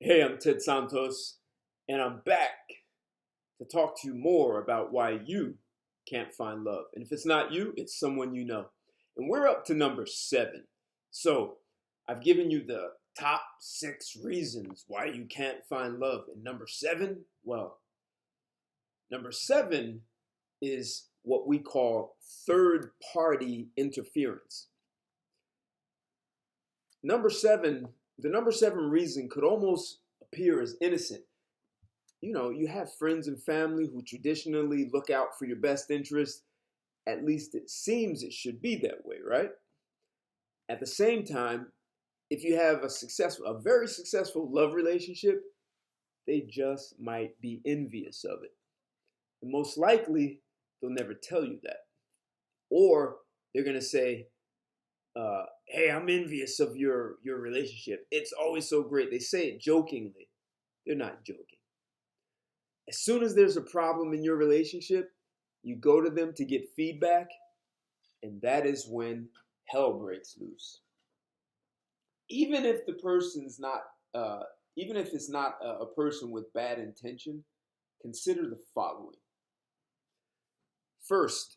Hey, I'm Ted Santos, and I'm back to talk to you more about why you can't find love. And if it's not you, it's someone you know. And we're up to number 7. So I've given you the top 6 reasons why you can't find love. And number 7, well, number 7 is what we call third party interference. The number 7 reason could almost appear as innocent. You have friends and family who traditionally look out for your best interest. At least it seems it should be that way, right? At the same time, if you have a very successful love relationship, they just might be envious of it. And most likely, they'll never tell you that. Or they're going to say, hey, I'm envious of your relationship. It's always so great. They say it jokingly. They're not joking. As soon as there's a problem in your relationship, you go to them to get feedback, and that is when hell breaks loose. Even if it's not a person with bad intention, consider the following. First,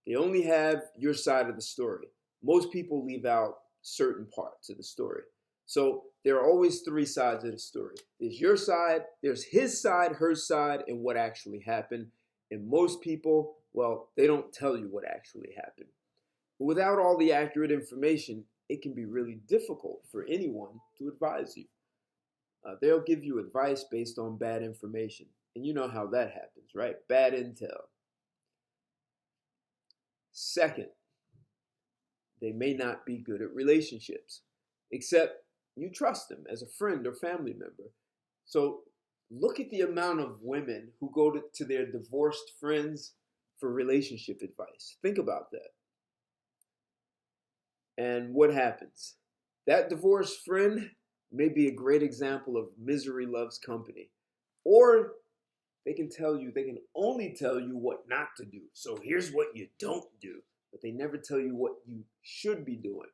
they only have your side of the story. Most people leave out certain parts of the story. So there are always 3 sides of the story. There's your side, there's his side, her side, and what actually happened. And most people, well, they don't tell you what actually happened. But without all the accurate information, it can be really difficult for anyone to advise you. They'll give you advice based on bad information. And you know how that happens, right? Bad intel. Second, they may not be good at relationships, except you trust them as a friend or family member. So look at the amount of women who go to their divorced friends for relationship advice. Think about that. And what happens? That divorced friend may be a great example of misery loves company. Or they can only tell you what not to do. So here's what you don't do. But they never tell you what you should be doing.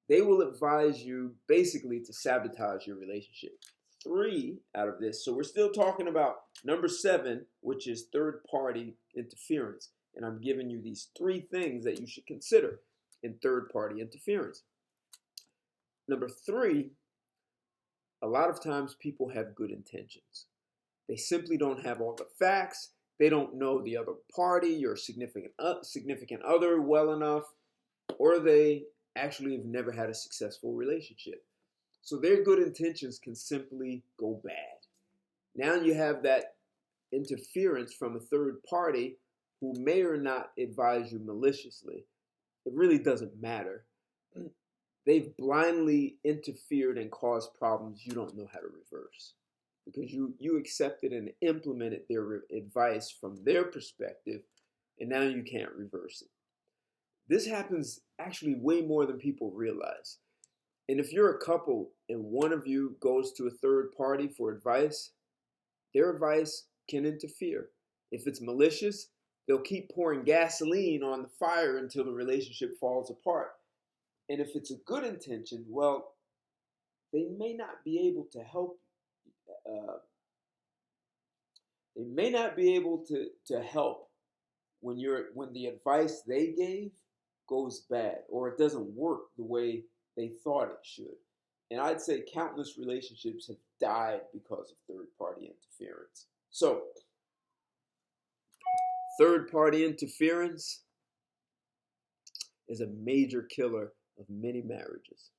They will advise you basically to sabotage your relationship. 3 out of this. So we're still talking about number 7, which is third party interference. And I'm giving you these 3 things that you should consider in third party interference. Number 3, a lot of times people have good intentions. They simply don't have all the facts. They don't know the other party, your significant other well enough, or they actually have never had a successful relationship. So their good intentions can simply go bad. Now you have that interference from a third party who may or not advise you maliciously. It really doesn't matter. They've blindly interfered and caused problems you don't know how to reverse, because you accepted and implemented their advice from their perspective, and now you can't reverse it. This happens actually way more than people realize. And if you're a couple and one of you goes to a third party for advice, their advice can interfere. If it's malicious, they'll keep pouring gasoline on the fire until the relationship falls apart. And if it's a good intention, well, they may not be able to help. They may not be able to help when the advice they gave goes bad, or it doesn't work the way they thought it should. And I'd say countless relationships have died because of third-party interference. So, third-party interference is a major killer of many marriages.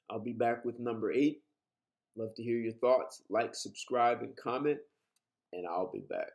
I'll be back with number 8. Love to hear your thoughts. Like, subscribe, and comment, and I'll be back.